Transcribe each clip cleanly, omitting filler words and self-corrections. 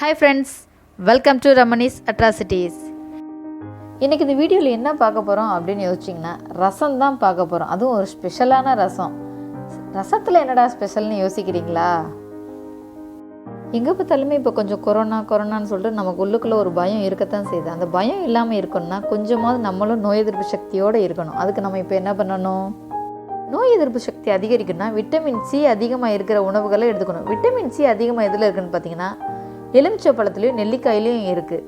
Hi friends, welcome to RamAnis Atrocities. இன்றைக்கி இந்த வீடியோவில் என்ன பார்க்க போகிறோம் அப்படின்னு யோசிச்சிங்கன்னா ரசம் தான் பார்க்க போகிறோம். அதுவும் ஒரு ஸ்பெஷலான ரசம். ரசத்தில் என்னடா ஸ்பெஷல்னு யோசிக்கிறீங்களா? எங்கே பார்த்தாலுமே இப்போ கொஞ்சம் கொரோனான்னு சொல்லிட்டு நமக்கு உள்ளுக்குள்ளே ஒரு பயம் இருக்கத்தான் செய்யுது. அந்த பயம் இல்லாமல் இருக்கணும்னா கொஞ்சமாவது நம்மளும் நோய் எதிர்ப்பு சக்தியோடு இருக்கணும். அதுக்கு நம்ம இப்போ என்ன பண்ணணும்? நோய் எதிர்ப்பு சக்தி அதிகரிக்கணும்னா விட்டமின் சி அதிகமாக இருக்கிற உணவுகளை எடுத்துக்கணும். விட்டமின் சி அதிகமாக எதில் இருக்குதுன்னு பார்த்தீங்கன்னா எலுமிச்சை பழத்துலேயும் நெல்லிக்காயிலையும் இருக்குது.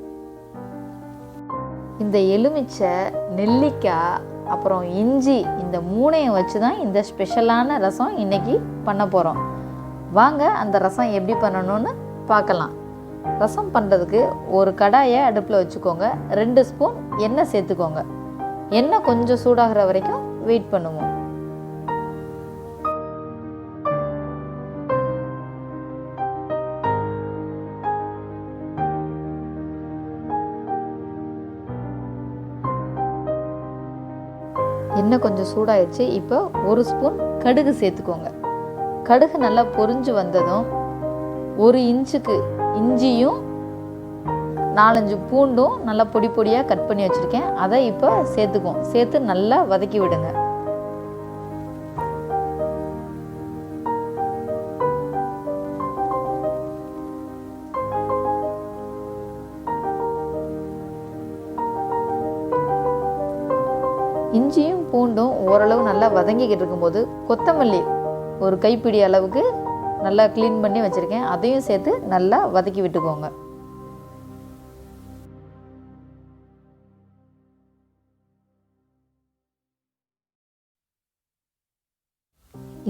இந்த எலுமிச்சை, நெல்லிக்காய், அப்புறம் இஞ்சி, இந்த மூணையும் வச்சு தான் இந்த ஸ்பெஷலான ரசம் இன்றைக்கி பண்ண போகிறோம். வாங்க அந்த ரசம் எப்படி பண்ணணும்னு பார்க்கலாம். ரசம் பண்ணுறதுக்கு ஒரு கடாயை அடுப்பில் வச்சுக்கோங்க. 2 ஸ்பூன் எண்ணெய் சேர்த்துக்கோங்க. எண்ணெய் கொஞ்சம் சூடாகிற வரைக்கும் வெயிட் பண்ணுவோம். எண்ணெய் கொஞ்சம் சூடாயிடுச்சு. இப்போ 1 ஸ்பூன் கடுகு சேர்த்துக்கோங்க. கடுகு நல்லா பொரிஞ்சு வந்ததும் 1 இன்ச்சுக்கு இஞ்சியும் 4-5 பூண்டும் நல்லா பொடி பொடியாக கட் பண்ணி வச்சுருக்கேன். அதை இப்போ சேர்த்துக்குவோம். சேர்த்து நல்லா வதக்கி விடுங்க. இஞ்சியும் பூண்டும் ஓரளவு நல்லா வதங்கிக்கிட்டு இருக்கும்போது கொத்தமல்லி ஒரு கைப்பிடி அளவுக்கு நல்லா க்ளீன் பண்ணி வச்சுருக்கேன். அதையும் சேர்த்து நல்லா வதக்கி விட்டுக்கோங்க.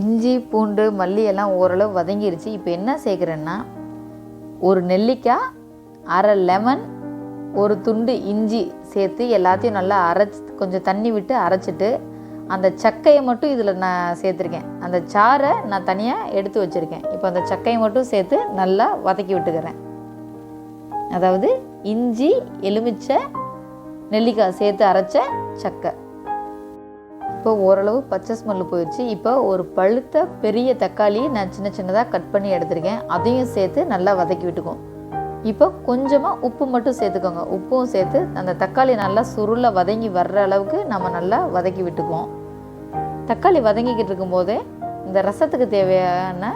இஞ்சி பூண்டு மல்லி எல்லாம் ஓரளவு வதங்கிருச்சு. இப்போ என்ன சேர்க்குறேன்னா ஒரு நெல்லிக்காய், 1/2 லெமன், ஒரு துண்டு இஞ்சி சேர்த்து எல்லாத்தையும் நல்லா கொஞ்சம் தண்ணி விட்டு அரைச்சிட்டு அந்த சக்கையை மட்டும் இதில் நான் சேர்த்துருக்கேன். அந்த சாறை நான் தனியாக எடுத்து வச்சுருக்கேன். இப்போ அந்த சக்கையை மட்டும் சேர்த்து நல்லா வதக்கி விட்டுக்கிறேன். அதாவது இஞ்சி, எலுமிச்சை, நெல்லிக்காய் சேர்த்து அரைச்ச சக்கை. இப்போ ஓரளவு பச்சை ஸ்மெல் போயிடுச்சு. இப்போ ஒரு பழுத்த பெரிய தக்காளி நான் சின்னதாக கட் பண்ணி எடுத்துருக்கேன். அதையும் சேர்த்து நல்லா வதக்கி விட்டுக்குவோம். இப்போ கொஞ்சமாக உப்பு மட்டும் சேர்த்துக்கோங்க. உப்பும் சேர்த்து அந்த தக்காளி நல்லா சுருள வதங்கி வர்ற அளவுக்கு நம்ம நல்லா வதக்கி விட்டுக்குவோம். தக்காளி வதங்கிக்கிட்டு இருக்கும்போதே இந்த ரசத்துக்கு தேவையான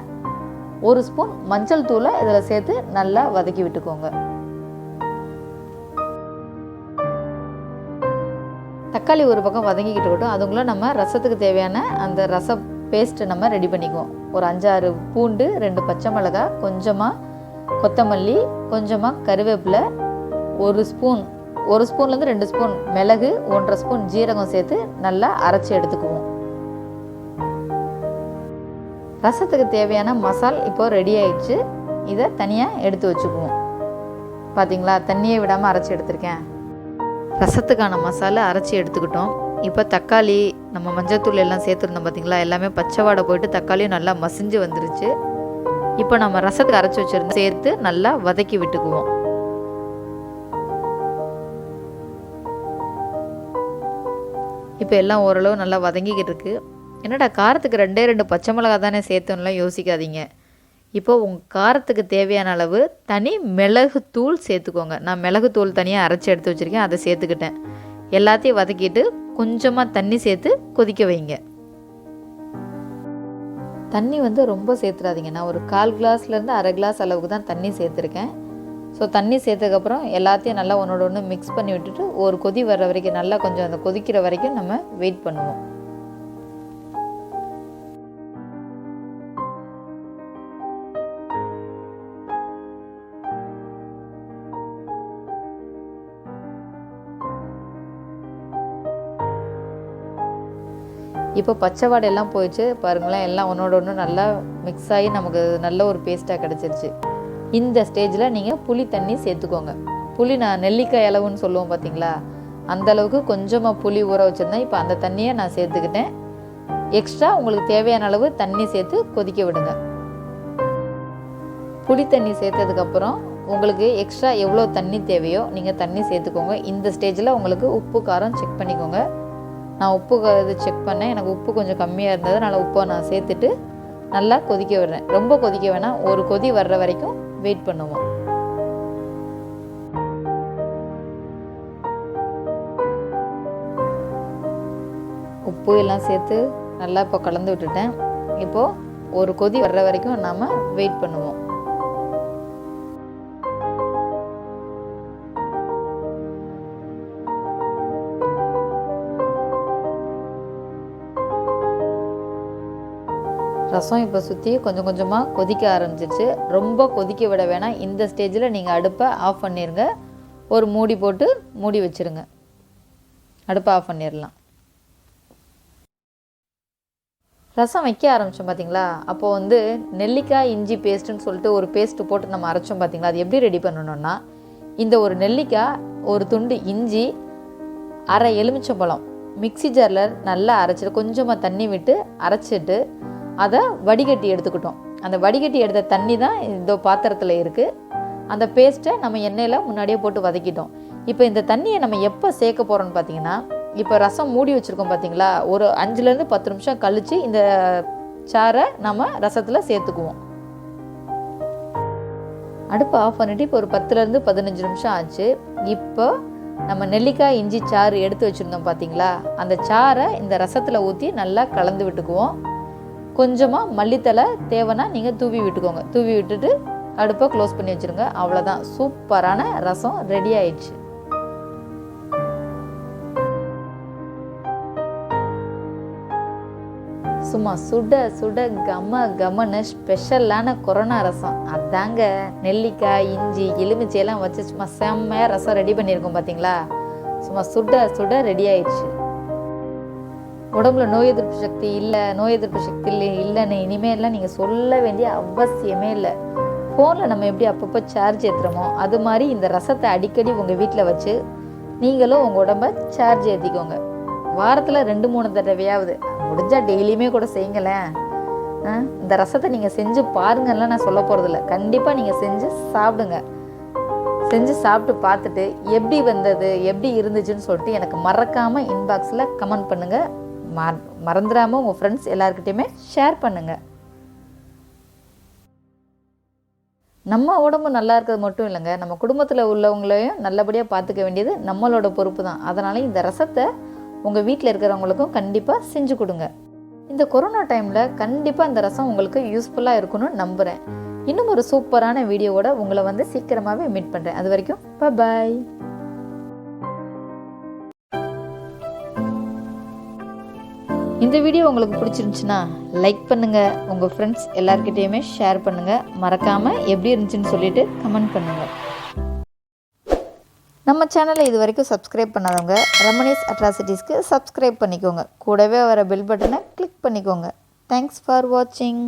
1 ஸ்பூன் மஞ்சள் தூளை இதில் சேர்த்து நல்லா வதக்கி விட்டுக்கோங்க. தக்காளி ஒரு பக்கம் வதங்கிக்கிட்டு இருக்கட்டும். அதுக்குள்ளே நம்ம ரசத்துக்கு தேவையான அந்த ரச பேஸ்ட்டு நம்ம ரெடி பண்ணிக்குவோம். ஒரு 5-6 பூண்டு, 2 பச்சை மிளகாய், கொஞ்சமாக கொத்தமல்லி, கொஞ்சமாக கருவேப்பிலை, 1 ஸ்பூன்லேருந்து 2 ஸ்பூன் மிளகு, 1/2 ஸ்பூன் ஜீரகம் சேர்த்து நல்லா அரைச்சி எடுத்துக்குவோம். ரசத்துக்கு தேவையான மசால் இப்போ ரெடி ஆயிடுச்சு. இதை தனியாக எடுத்து வச்சுக்குவோம். பார்த்தீங்களா, தண்ணியை விடாமல் அரைச்சி எடுத்திருக்கேன். ரசத்துக்கான மசாலா அரைச்சி எடுத்துக்கிட்டோம். இப்போ தக்காளி, நம்ம மஞ்சத்தூள் எல்லாம் சேர்த்துருந்தோம் பார்த்தீங்களா, எல்லாமே பச்சை வாடை போயிட்டு தக்காளியும் நல்லா மசிஞ்சு வந்துருச்சு. இப்போ நம்ம ரசத்துக்கு அரைச்சி வச்சுருந்து சேர்த்து நல்லா வதக்கி விட்டுக்குவோம். இப்போ எல்லாம் ஓரளவு நல்லா வதங்கிக்கிட்டு இருக்கு. என்னடா காரத்துக்கு 2 பச்சை மிளகாய் தானே சேர்த்தோம்லாம் யோசிக்காதீங்க. இப்போ உங்கள் காரத்துக்கு தேவையான அளவு தனி மிளகுத்தூள் சேர்த்துக்கோங்க. நான் மிளகுத்தூள் தனியாக அரைச்சி எடுத்து வச்சுருக்கேன். அதை சேர்த்துக்கிட்டேன். எல்லாத்தையும் வதக்கிட்டு கொஞ்சமாக தண்ணி சேர்த்து கொதிக்க வைங்க. தண்ணி ரொம்ப சேர்த்துடாதீங்க. நான் ஒரு 1/4 கிளாஸ்லேருந்து 1/2 கிளாஸ் அளவுக்கு தான் தண்ணி சேர்த்துருக்கேன். ஸோ தண்ணி சேர்த்ததுக்கப்புறம் எல்லாத்தையும் நல்லா ஒன்றோட ஒன்று மிக்ஸ் பண்ணி விட்டுட்டு ஒரு கொதி வர்ற வரைக்கும் நல்லா கொஞ்சம் அந்த கொதிக்கிற வரைக்கும் நம்ம வெயிட் பண்ணுவோம். இப்போ பச்சை வாடையெல்லாம் போயிடுச்சு பாருங்களேன். எல்லாம் ஒன்றோட ஒன்று நல்லா மிக்ஸ் ஆகி நமக்கு நல்ல ஒரு பேஸ்ட்டாக கிடச்சிருச்சு. இந்த ஸ்டேஜில் நீங்கள் புளி தண்ணி சேர்த்துக்கோங்க. புளி நான் நெல்லிக்காய் அளவுன்னு சொல்லுவோம் பார்த்தீங்களா, அந்தளவுக்கு கொஞ்சமாக புளி ஊற வச்சுருந்தேன். இப்போ அந்த தண்ணியை நான் சேர்த்துக்கிட்டேன். எக்ஸ்ட்ரா உங்களுக்கு தேவையான அளவு தண்ணி சேர்த்து கொதிக்க விடுங்க. புளி தண்ணி சேர்த்ததுக்கப்புறம் உங்களுக்கு எக்ஸ்ட்ரா எவ்வளோ தண்ணி தேவையோ நீங்கள் தண்ணி சேர்த்துக்கோங்க. இந்த ஸ்டேஜில் உங்களுக்கு உப்பு காரம் செக் பண்ணிக்கோங்க. நான் உப்பு இது செக் பண்ணேன். எனக்கு உப்பு கொஞ்சம் கம்மியாக இருந்தது. அதனால் உப்பை நான் சேர்த்துட்டு நல்லா கொதிக்க விடுறேன். ரொம்ப கொதிக்க வேணாம். ஒரு கொதி வர்ற வரைக்கும் வெயிட் பண்ணுவோம். உப்பு எல்லாம் சேர்த்து நல்லா இப்போ கலந்து விட்டுட்டேன். இப்போது ஒரு கொதி வர்ற வரைக்கும் நாம் வெயிட் பண்ணுவோம். ரசம் இப்போ சுற்றி கொஞ்சம் கொஞ்சமாக கொதிக்க ஆரம்பிச்சிருச்சு. ரொம்ப கொதிக்க விட வேணாம். இந்த ஸ்டேஜில் நீங்கள் அடுப்பை ஆஃப் பண்ணிடுங்க. ஒரு மூடி போட்டு மூடி வச்சுருங்க. அடுப்பை ஆஃப் பண்ணிடலாம். ரசம் வைக்க ஆரம்பித்தோம் பார்த்தீங்களா, அப்போது நெல்லிக்காய் இஞ்சி பேஸ்ட்டுன்னு சொல்லிட்டு ஒரு பேஸ்ட்டு போட்டு நம்ம அரைச்சோம் பார்த்தீங்களா. அது எப்படி ரெடி பண்ணணுன்னா, இந்த ஒரு நெல்லிக்காய், ஒரு துண்டு இஞ்சி, அரை எலுமிச்சம்பழம் மிக்ஸி ஜாரில் நல்லா அரைச்சிட்டு கொஞ்சமாக தண்ணி விட்டு அரைச்சிட்டு அதை வடிகட்டி எடுத்துக்கிட்டோம். அந்த வடிகட்டி எடுத்த தண்ணி தான் இந்த பாத்திரத்தில் இருக்குது. அந்த பேஸ்ட்டை நம்ம எண்ணெயில் முன்னாடியே போட்டு வதக்கிட்டோம். இப்போ இந்த தண்ணியை நம்ம எப்போ சேர்க்க போகிறோன்னு பார்த்தீங்கன்னா, இப்போ ரசம் மூடி வச்சுருக்கோம் பார்த்தீங்களா, ஒரு 5லேருந்து 10 நிமிஷம் கழித்து இந்த சாறை நம்ம ரசத்தில் சேர்த்துக்குவோம். அடுப்பு ஆஃப் பண்ணிவிட்டு இப்போ ஒரு 10லேருந்து 15 நிமிஷம் ஆச்சு. இப்போ நம்ம நெல்லிக்காய் இஞ்சி சாறு எடுத்து வச்சுருந்தோம் பார்த்தீங்களா, அந்த சாறை இந்த ரசத்தில் ஊற்றி நல்லா கலந்து விட்டுக்குவோம். கொஞ்சமாக மல்லித்தலை தேவைன்னா நீங்கள் தூவி விட்டுக்கோங்க. தூவி விட்டுட்டு அடுப்பை க்ளோஸ் பண்ணி வச்சுருங்க. அவ்வளோதான், சூப்பரான ரசம் ரெடி ஆயிடுச்சு. சும்மா சுட சுட கமன்னு ஸ்பெஷலான கொரோனா ரசம். அதாங்க நெல்லிக்காய் இஞ்சி எலுமிச்சையெல்லாம் வச்சு சும்மா செம்மையாக ரசம் ரெடி பண்ணியிருக்கோம் பார்த்தீங்களா. சும்மா சுட சுட ரெடி ஆயிடுச்சு. உடம்புல நோய் எதிர்ப்பு சக்தி இல்லைன்னு இனிமேலாம் நீங்கள் சொல்ல வேண்டிய அவசியமே இல்லை. ஃபோனில் நம்ம எப்படி அப்பப்போ சார்ஜ் ஏற்றுறோமோ அது மாதிரி இந்த ரசத்தை அடிக்கடி உங்கள் வீட்டில் வச்சு நீங்களும் உங்கள் உடம்பை சார்ஜ் ஏற்றிக்கோங்க. வாரத்தில் 2-3 தடவையாவது, முடிஞ்சால் டெய்லியுமே கூட செய்யுங்களேன். இந்த ரசத்தை நீங்கள் செஞ்சு பாருங்கலாம் நான் சொல்ல போகிறதில்ல. கண்டிப்பாக நீங்கள் செஞ்சு சாப்பிடுங்க. செஞ்சு சாப்பிட்டு பார்த்துட்டு எப்படி வந்தது, எப்படி இருந்துச்சுன்னு சொல்லிட்டு எனக்கு மறக்காமல் இன்பாக்ஸில் கமெண்ட் பண்ணுங்கள். மறந்துடாமல் உங்கள் ஃப்ரெண்ட்ஸ் எல்லாருக்கிட்டையுமே ஷேர் பண்ணுங்கள். நம்ம உடம்பு நல்லா இருக்கிறது மட்டும் இல்லைங்க, நம்ம குடும்பத்தில் உள்ளவங்களையும் நல்லபடியாக பார்த்துக்க வேண்டியது நம்மளோட பொறுப்பு தான். அதனால் இந்த ரசத்தை உங்கள் வீட்டில் இருக்கிறவங்களுக்கும் கண்டிப்பாக செஞ்சு கொடுங்க. இந்த கொரோனா டைமில் கண்டிப்பாக இந்த ரசம் உங்களுக்கு யூஸ்ஃபுல்லாக இருக்குன்னு நம்புகிறேன். இன்னும் ஒரு சூப்பரான வீடியோவோட உங்களை சீக்கிரமாகவே மீட் பண்ணுறேன். அது வரைக்கும் பாய். இந்த வீடியோ உங்களுக்கு பிடிச்சிருந்துச்சுன்னா லைக் பண்ணுங்கள். உங்கள் ஃப்ரெண்ட்ஸ் எல்லாருக்கிட்டையுமே ஷேர் பண்ணுங்கள். மறக்காமல் எப்படி இருந்துச்சுன்னு சொல்லிட்டு கமெண்ட் பண்ணுங்கள். நம்ம சேனலை இது வரைக்கும் சப்ஸ்கிரைப் பண்ணாதவங்க RamAnis Atrocitiesக்கு சப்ஸ்கிரைப் பண்ணிக்கோங்க. கூடவே வர பெல் பட்டனை கிளிக் பண்ணிக்கோங்க. தேங்க்ஸ் ஃபார் வாட்சிங்.